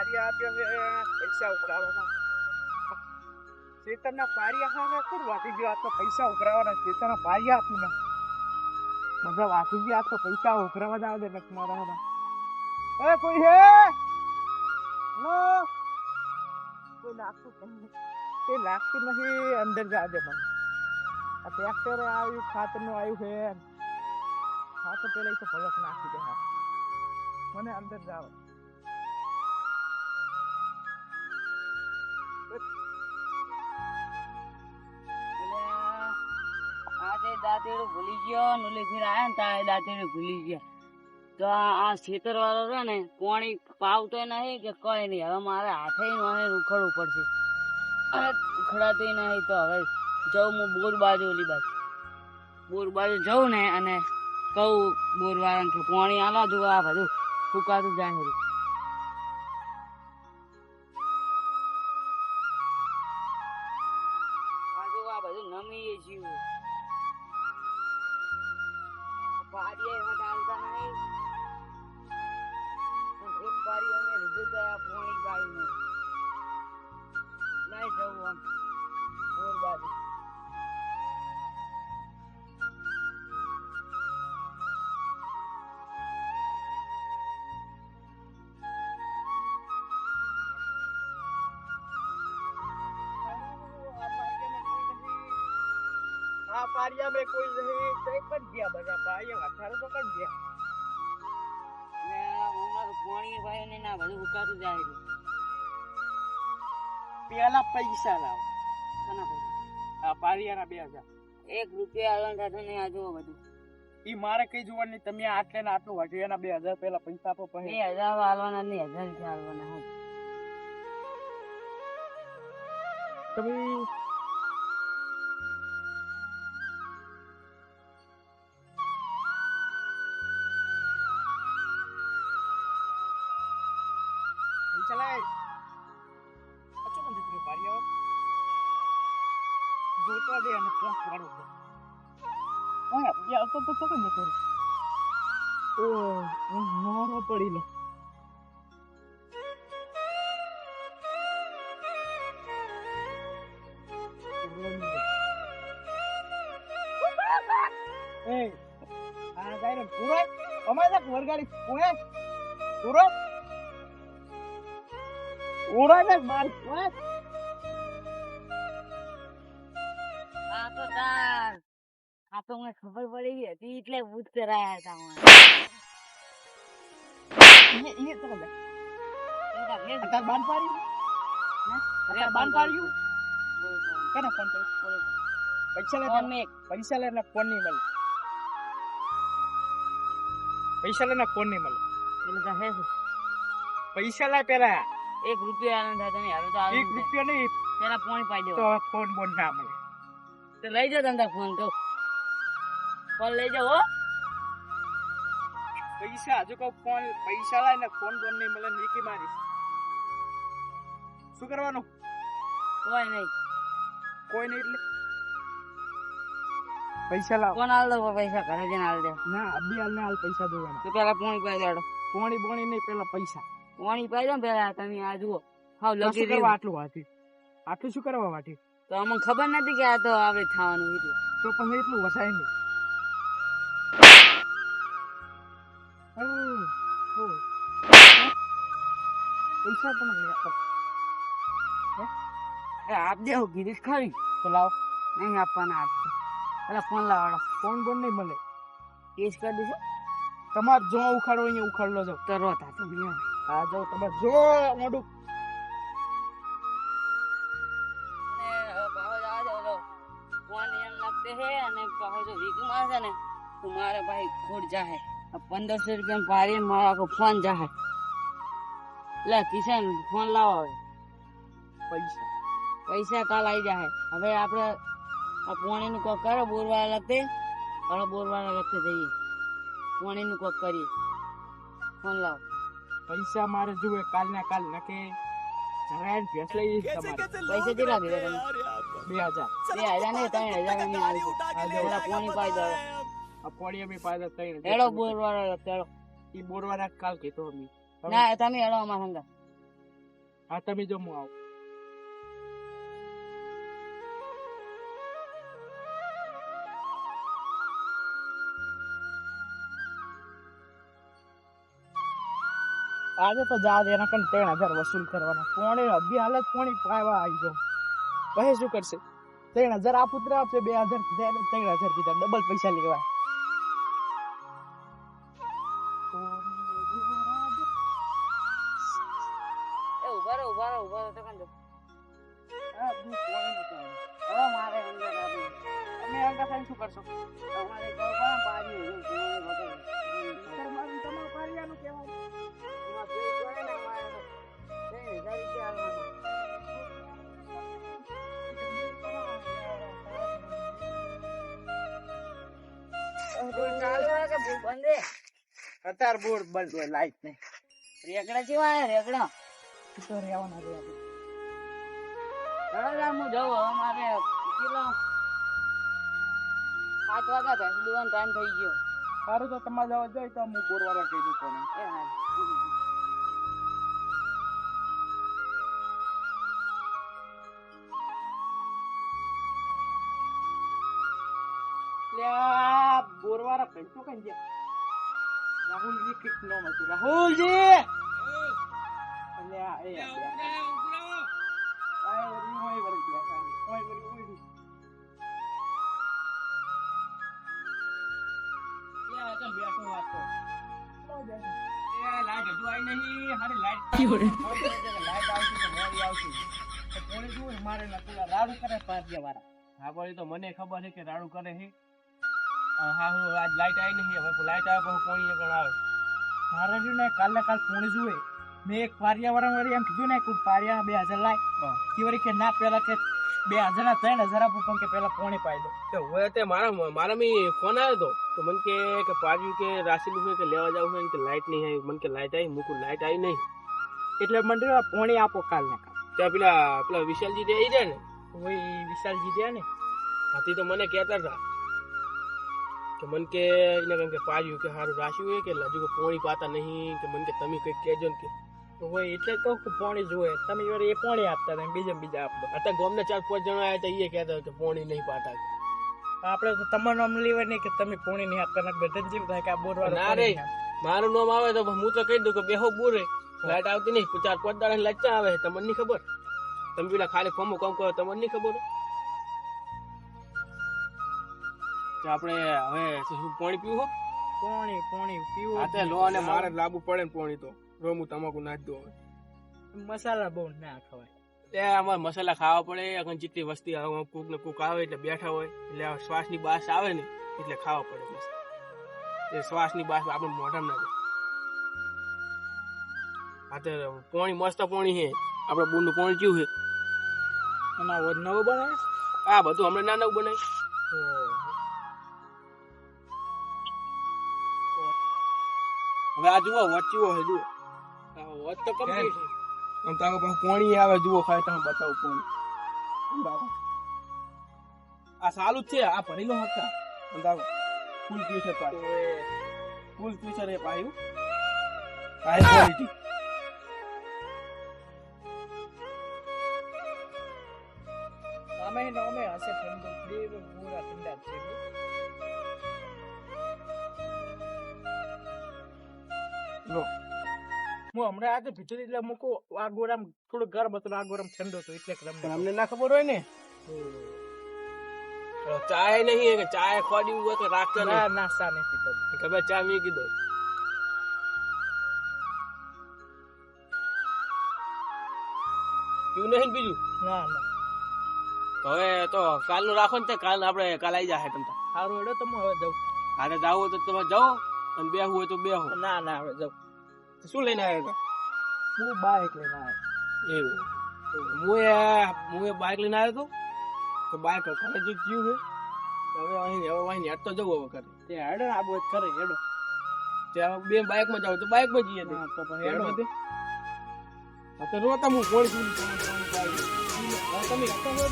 પારિયા આપ્યો છે પૈસા ઉઘરાવવાના. ચેતનના પારિયા હારા કોણ વાટી ગયો? આ તો પૈસા ઉઘરાવવાના. ચેતનના પારિયા આપીને બધા વાટી ગયા. આ તો પૈસા ઉઘરાવવાના આવે ને મારા. એ કોઈ હે? હેલો, કોઈ લાગતું નહીં. તે લાગતું નહીં. અંદર જા દે મને. આ ટ્રેક્ટર આવ્યું, ખાતરનું આવ્યું છે. હા તો પેલા તો ભલક નાખી દે. હા મને અંદર જાવ. દાંતેડું ભૂલી ગયો ને ઓલે ફેર આયા ને તારે દાંતેડું ભૂલી ગયા. તો આ ખેતર વાળો છે ને પાણી પાવતો નહીં કે કઈ નહીં. હવે મારે હાથે ઉખડવું પડશે. ઉખડાતું નહીં તો હવે જઉં હું બોર બાજુ, ઓલી બાજુ બોર બાજુ જઉં ને અને કહું બોર વાળાને કે પાણી આલા જો આ બધું ફૂકાતું જાય. આ બધું નમી જીવું પાડીએ એમાં ડાલતા નહીં. એક પાડી અમે લીધું તો આ પાણી ગાળીને લઈ જવું આમ બોર બાજુ. આ પારિયા મેં કોઈ નહીં. કઈ પણ ગયા બધા પારિયા વધારે તો કઈ ગયા. ને અમારું પાણી ભાઈ ને ના બધું ઉકાતું જાય. પેલા પૈસા લાવો. કોના પૈસા? આ પારિયાના 2000. 1 રૂપિયા આલવા થતો નહીં. આ જુઓ બધું ઈ મારે કઈ જોવાનું નહીં. તમે આટલે ને આટલું વાટ્યું એના 2000 પેલા પૈસા આપો. પછી 2000 આલવાના નહીં, 1000 રૂપિયા આલવાના. હું તમે ચલાય અચો બંધ થઈ પારિયા જોતા દે અને પોસ પાડો દે. ઓય યાર તો સકન ન કરે. ઓ મોરો પડી લો. એ આ ગાયને પૂરો અમારે વરગાડી પૂરે પૂરો ઓરાય ને માર આ તો તાર આ તો મને ખબર પડી ગઈ હતી એટલે ભૂત કરાયા હતા. ઈ તો કદા તાર બાન પાડ્યું ને બાન પાડ્યું કને ફોન પે પૈસા લે ને ફોન નહીં મળે. પૈસા લે ને ફોન નહીં મળે. એટલે હે પૈસા લે પેલા 1 રૂપિયા આનંદ થતો નહીં. હવે તો 1 રૂપિયા નહીં પેલા પાણી પાઈ દેવો તો ફોન બોન ના મળે. તો લઈ જાઓ તમે ફોન. કહું ફોન લઈ જાઓ. હો પૈસા હજુ કહું ફોન પૈસા લાય ને ફોન બોન નહીં મળે. નીકી મારીશ. શું કરવાનું? કોઈ નહીં. કોઈ નહીં એટલે પૈસા લાવ. કોણ હાલ દો પૈસા? ઘરે જઈને હાલ દે. ના અબી હાલ ને હાલ પૈસા દેવાના. તો પેલા પાણી પાઈ દેડો. પોણી બોણી નહીં પેલા પૈસા. પાણી પાઈ દો પેલા. તમે આ જુઓ હાવ શું લગી કરવા આટલું વાટી? આટલું શું કરવા વાટી? તો અમને ખબર નથી કે આ તો આપણે થવાનું એટલે. તો પછી એટલું વસાય નહીં. પૈસા પણ નહીં આપ દેવું કીધું ખરી. તો લાવ. નહીં આપવાના આપશે. પેલા ફોન લાવાડો. ફોન બોન નહીં મળે. કેસ કરી દઈશું. તમારે જો ઉખાડો અહીંયા ઉખાડ લો જાવ. તો રોતા તો નહીં. હા જાવ તમારે જો મોડું. ફોન એમ લાગતે હે અને પાછો જો વીક મારશે ને તો મારે ભાઈ ખોટ જાહે. 1500 રૂપિયા પારી મારો આખો ફોન જાહે. લે કિશન ફોન લાવો. હવે પૈસા કાલ આવી જાય. હવે આપણે આ પાણીનું કોક કરો. બોરવાળા લગતે હવે બોરવાળા લગતે જઈએ. પાણીનું કોક કરીએ. ફોન લાવો. પૈસા મારે જુએ કાલ ના કાલ નકે જરાય ભેસ લઈ તમારે. પૈસા કેટલા દીધા તમે? 2000. 2000 નહીં 3000 ની આવી. પેલા પાણી પાઈ દો. આ પોળીએ બી પાછા 3000. હેડો બોરવાળા લગતે હેડો. ઈ બોરવાળા કાલ કીધો અમે. ના તમે હેડો અમારા સંગા. હા તમે જો હું આવું. આજે તો જા એના કન 3000 વસૂલ કરવાના. કોણે અભી હાલત કોણી પાવા આવી જાવ. પછી શું કરશે? 3000 આ પુત્ર આપશે, 2000 કીધા એટલે 3000 કીધા, ડબલ પૈસા લેવા. એ ઉભા રહો તો કંજો. હા, તું કોણે નતો આવ્યો. હવે મારે અંદર આપી. તમે આગળ થઈને શું કરશો? તમારે કહું પણ પાડી હું તમારે વગર. તમારું તમારું પારિયાનું કહેવાય. એમાં પેલું જોડે ને અમારે તો 3000 રૂપિયા આલવાના. બોલ ચાલુ હોય કે બોલ બંધ હે? અત્યારે બોર્ડ બંધ હોય, લાઈટ નહીં. રેગડા જેવા હે રેગડા. તો રહેવાના રે આપણે. રડા હું જાઉં હવે મારે કેટલો 7 વાગ્યા ભેંસ દોવાનો ટાઈમ થઈ ગયો. સારું તો તમારે જવા જાય તો હું બોરવાળા કહી દઉં કોને. એ હા એટલે આ બોરવાળા પૈસો કઈ ગયા? રાહુલજી કઈક નામ હતું. રાહુલજી! એટલે આ એ તો મને ખબર છે કે રાડું કરે છે. હા હું આજ લાઈટ આવી નહીં, હવે લાઈટ આવે પછી કોણી આગળ આવે. મારે જો ને કાલે કાલ પૂણે જુએ મેં એક પારિયાવાળા વાળી એમ કીધું ને કે પારિયા 2000 લાય કે વળી કે ના પેલા કે 2000 ના 3000 આપું પણ કે પેલા પોણી પાઈ દો. તો હવે તે મારા મી ફોન આવ્યો તો મને કે પાડ્યું કે રાશિનું છે કે લેવા જાવ છે કે લાઈટ નહીં આવી. મને કે લાઈટ આવી, મૂકું લાઈટ આવી નહીં એટલે મંડળ પોણી આપો કાલ ને કાલ. ત્યાં પેલા વિશાલજી દે જાય ને, ઓય વિશાલજી દે ને હાથી તો મને કહેતા હતા કે મને કે એને કેમ કે પાડ્યું કે સારું રાશિ હોય કે હજુ કે પોણી પાતા નહીં, કે મને કે તમે કંઈક કહેજો ને કે હોય એટલે કહું કે પોણી જોવે તમે વળી એ પોણી આપતા હતા બીજા આપો. અત્યારે ગામના 4-5 જણા આવ્યા હતા, એ કહેતા કે પોણી નહીં પાતા. આપણે તો તમારું નામ લેવાય નહીં કે તમે પોણી નહીં આપતા ને બધા જીવ થાય કે આ બોરવાળો ના રે, મારું નામ આવે તો હું તો કહી દઉં કે બેહો બોરે લાઈટ આવતી નહીં, 4-5 દાડા લાઈટ આવે તમને નહીં ખબર? તમે પેલા ખાલી ફોર્મ કામ કરો તમને નહીં ખબર? તો આપણે હવે શું પાણી પીવું? પોણી પીવું. હા તે લો, અને મારે લાવવું પડે ને પાણી તો રો હું તમાકુ નાખી દઉં. મસાલા બહુ ના ખવાય. ત્યાં અમારે મસાલા ખાવા પડે. અગર જેટલી વસ્તી કૂક ને કૂક આવે એટલે બેઠા હોય એટલે શ્વાસની બાસ આવે ને એટલે ખાવા પડે. બસ એ શ્વાસની બાસ આપણે મોઢામાં ના જાય. હા તે પાણી મસ્ત પાણી છે, આપણે બૂંદનું પાણી કેવું છે? એના નવું બનાવે. આ બધું હમણાં ના નવું બનાવી. હવે આ જુઓ વચ્ચીઓ છે, જુઓ વચ તો કમ્પ્લીટ છે. આમ તારો પાસે પાણી આવે, જુઓ ખાય તમે બતાવું પાણી. આ સારું જ છે, આ ભરેલો હતા અંદાજો ફૂલ પીસ છે પાણી, ફૂલ પીસ છે પાયું હાઈ ક્વોલિટી. નામે હશે ઠંડુ બે પૂરા ઠંડા છે. હું હમણાં આજે ભીતર એટલે મૂકું આ ગોરામ થોડું ગરમ હતું, આ ગોરામ ઠંડો હતો એટલે પણ અમને ના ખબર હોય ને. ચાય નહીં કે ચાય ખોડી હોય કે રાખતા ના નાસ્તા નહીં પીતો. ખબર ચા મી કીધો પીવું નહીં ને બીજું. ના હવે તો કાલનું રાખો ને, કાલ આપણે કાલ આવી જાય તમતા. સારું એડો તો હું હવે જાઉં. હારે જાવ હોય તો તમે જાઓ, અને બેહવું હોય તો બેહો. ના હવે જાઉં. શું લઈને આવ્યા હતા? હું બાઈક લઈને આવ્યો. એવું હું એ બાઇક લઈને આવ્યો હતો તો બાઇક ઘરે જે જીવ છે હવે અહીં હેડ તો જવું હવે કરે તે હેડો આ બોધ કરે હેડો. ત્યાં બે બાઇકમાં જાવ તો બાઇકમાં જઈએ તો પછી હેડો. તો રોતા હું કોણ છું તમે તમે